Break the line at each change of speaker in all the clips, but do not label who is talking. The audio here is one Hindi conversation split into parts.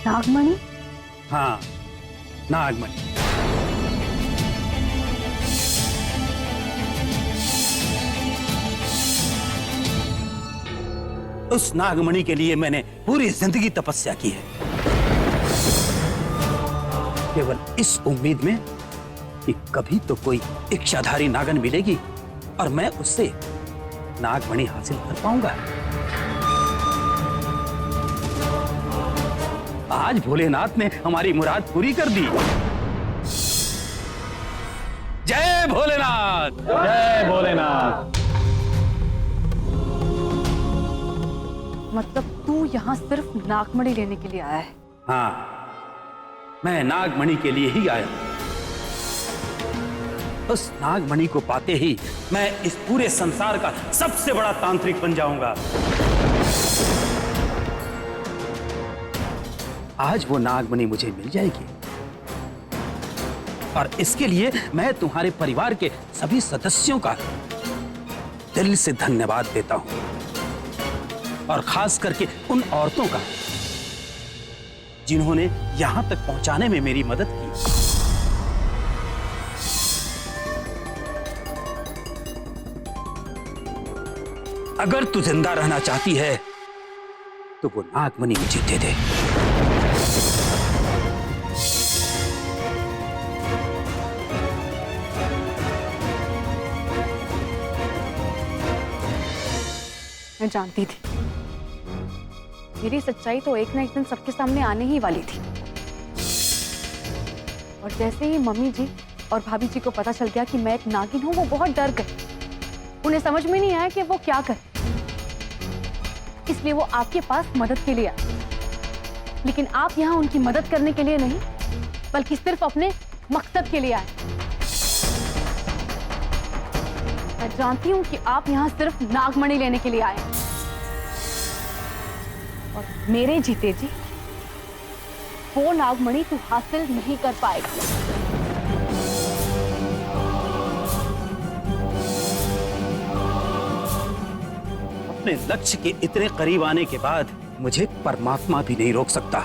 नागमणि?
हाँ, नागमणि। उस नागमणि के लिए मैंने पूरी जिंदगी तपस्या की है, केवल इस उम्मीद में कि कभी तो कोई इच्छाधारी नागन मिलेगी और मैं उससे नागमणि हासिल कर पाऊंगा। आज भोलेनाथ ने हमारी मुराद पूरी कर दी। जय भोलेनाथ!
जय भोलेनाथ!
मतलब तू यहाँ सिर्फ नागमणि लेने के लिए आया है?
हाँ, मैं नागमणि के लिए ही आया हूं। उस नागमणि को पाते ही मैं इस पूरे संसार का सबसे बड़ा तांत्रिक बन जाऊंगा। आज वो नागमणि मुझे मिल जाएगी और इसके लिए मैं तुम्हारे परिवार के सभी सदस्यों का दिल से धन्यवाद देता हूं, और खास करके उन औरतों का जिन्होंने यहां तक पहुंचाने में मेरी मदद की। अगर तू जिंदा रहना चाहती है तो वो नागमणि मुझे दे दे।
मैं जानती थी मेरी सच्चाई तो एक ना एक दिन सबके सामने आने ही वाली थी। और जैसे ही मम्मी जी और भाभी जी को पता चल गया कि मैं एक नागिन हूं, वो बहुत डर गए। उन्हें समझ में नहीं आया कि वो क्या करे, इसलिए वो आपके पास मदद के लिए आए। लेकिन आप यहाँ उनकी मदद करने के लिए नहीं, बल्कि सिर्फ अपने मकसद के लिए आए। मैं जानती हूँ कि आप यहाँ सिर्फ नागमणि लेने के लिए आए, और मेरे जीते जी वो नागमणि तू हासिल नहीं कर पाएगा।
अपने लक्ष्य के इतने करीब आने के बाद मुझे परमात्मा भी नहीं रोक सकता।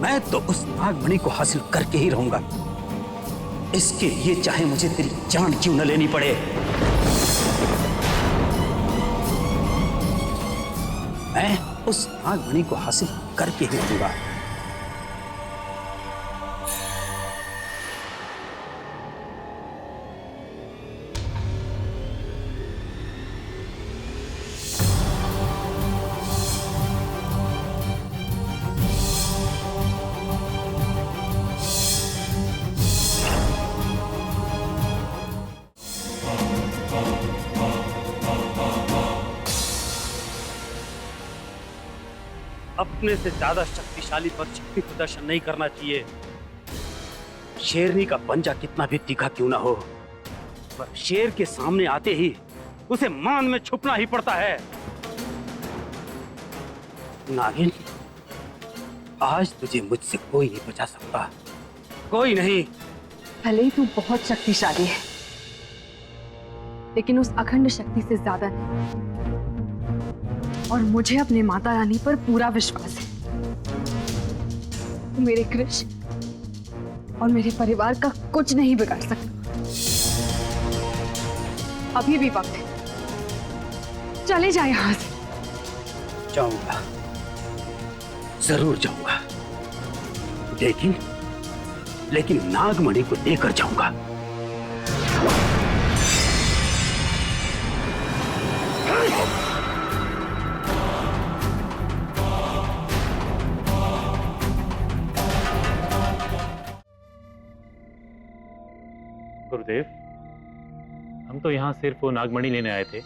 मैं तो उस नागमणि को हासिल करके ही रहूंगा, इसके लिए चाहे मुझे तेरी जान क्यों न लेनी पड़े। मैं उस नागमणि को हासिल करके ही रहूंगा। अपने से ज्यादा शक्तिशाली पर शक्ति प्रदर्शन नहीं करना चाहिए। शेरनी का पंजा कितना भी तीखा क्यों ना हो, पर शेर के सामने आते ही उसे मान में छुपना ही पड़ता है। नागिन, आज तुझे मुझसे कोई नहीं बचा सकता, कोई नहीं।
भले ही तू बहुत शक्तिशाली है, लेकिन उस अखंड शक्ति से ज्यादा नहीं। और मुझे अपने माता रानी पर पूरा विश्वास है। मेरे कृष और मेरे परिवार का कुछ नहीं बिगाड़ सकता। अभी भी वक्त है, चले जाए यहां से।
जाऊंगा, जरूर जाऊंगा, लेकिन नागमणि को लेकर जाऊंगा।
गुरुदेव, हम तो यहाँ सिर्फ वो नागमणि लेने आए थे,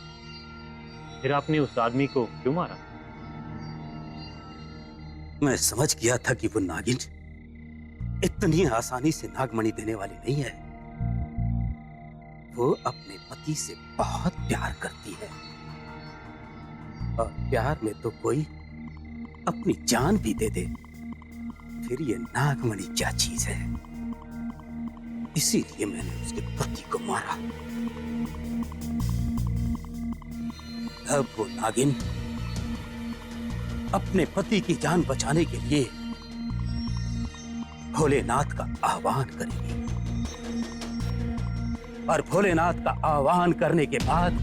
फिर आपने उस आदमी को क्यों मारा?
मैं समझ गया था कि वो नागिन इतनी आसानी से नागमणि देने वाली नहीं है। वो अपने पति से बहुत प्यार करती है, और प्यार में तो कोई अपनी जान भी दे दे, फिर ये नागमणि क्या चीज है। इसीलिए मैंने उसके पति को मारा। अब वो नागिन अपने पति की जान बचाने के लिए भोलेनाथ का आह्वान करेगी और भोलेनाथ का आह्वान करने के बाद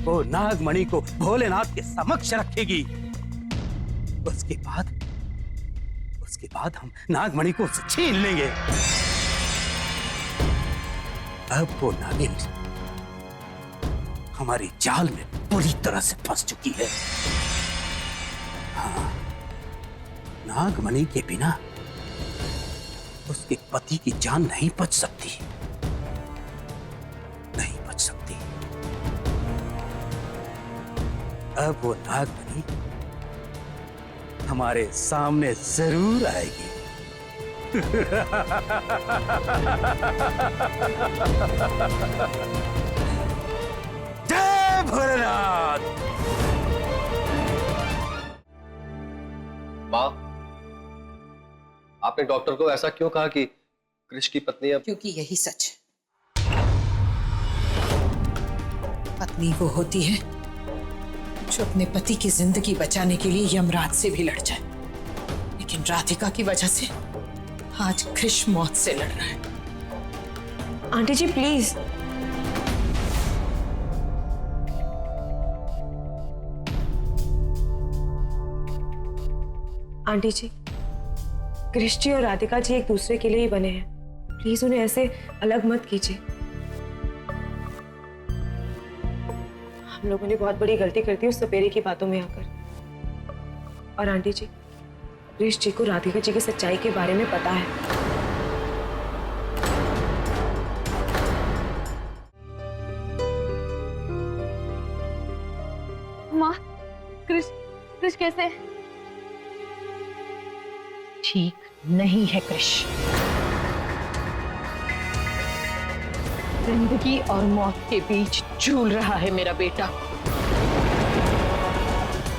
वो नागमणि को भोलेनाथ के समक्ष रखेगी। उसके बाद हम नागमणि को उससे छीन लेंगे। अब वो नागिन हमारी जाल में पूरी तरह से फंस चुकी है। हाँ, नागमणि के बिना उसके पति की जान नहीं बच सकती, नहीं बच सकती। अब वो नागमणि हमारे सामने जरूर आएगी। जय भोलेनाथ।
माँ, आपने डॉक्टर को ऐसा क्यों कहा कि कृष की पत्नी अब?
क्योंकि यही सच है। पत्नी वो होती है जो अपने पति की जिंदगी बचाने के लिए यमराज से भी लड़ जाए, लेकिन राधिका की वजह से आज कृष मौत से लड़ रहा है।
Aunty ji please. Aunty ji, Krish ji और राधिका जी एक दूसरे के लिए ही बने हैं, प्लीज उन्हें ऐसे अलग मत कीजिए। हम लोगों ने बहुत बड़ी गलती कर दी उस सपेरे की बातों में आकर। और आंटी जी, कृष जी को राधिका जी की सच्चाई के बारे में पता है।
माँ, कृष कैसे है?
ठीक नहीं है कृष। जिंदगी और मौत के बीच झूल रहा है मेरा बेटा।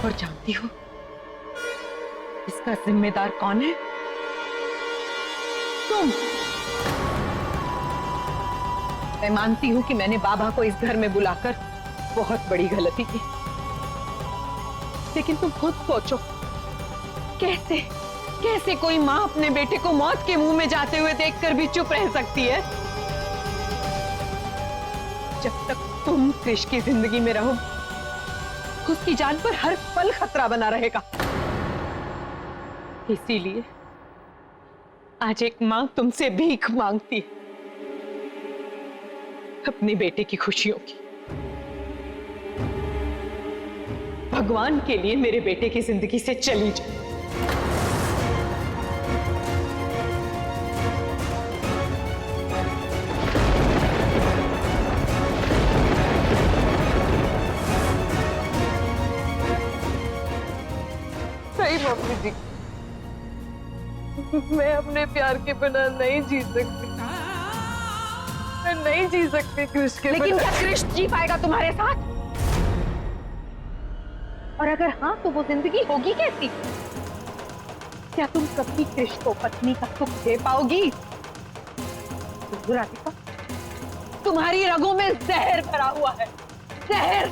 और जानती हो इसका जिम्मेदार कौन है? तुम। मैं मानती हूं कि मैंने बाबा को इस घर में बुलाकर बहुत बड़ी गलती की, लेकिन तुम खुद सोचो, कैसे कोई माँ अपने बेटे को मौत के मुंह में जाते हुए देखकर भी चुप रह सकती है? जब तक तुम कृष की जिंदगी में रहो, उसकी जान पर हर पल खतरा बना रहेगा। इसीलिए आज एक मां तुमसे भीख मांगती है, अपने बेटे की खुशियों की। भगवान के लिए मेरे बेटे की जिंदगी से चली जाए।
मम्मी जी, मैं अपने प्यार के बिना नहीं जी सकती। मैं नहीं जी सकती कृष के बिना।
लेकिन क्या कृष जी पाएगा तुम्हारे साथ? और अगर हाँ, तो वो जिंदगी होगी कैसी? क्या तुम कभी कृष को पत्नी का सुख दे पाओगी? राधिका, तुम्हारी रगों में जहर भरा हुआ है, जहर।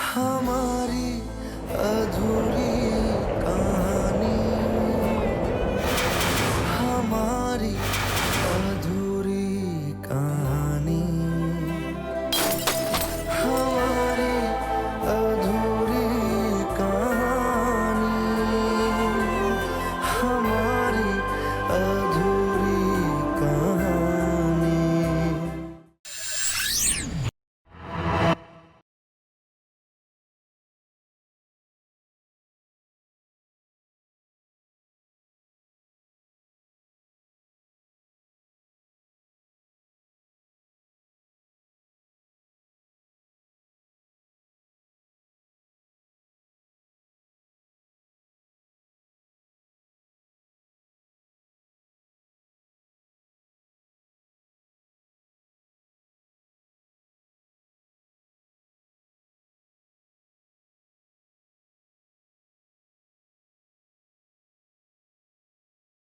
हमारी अधूरी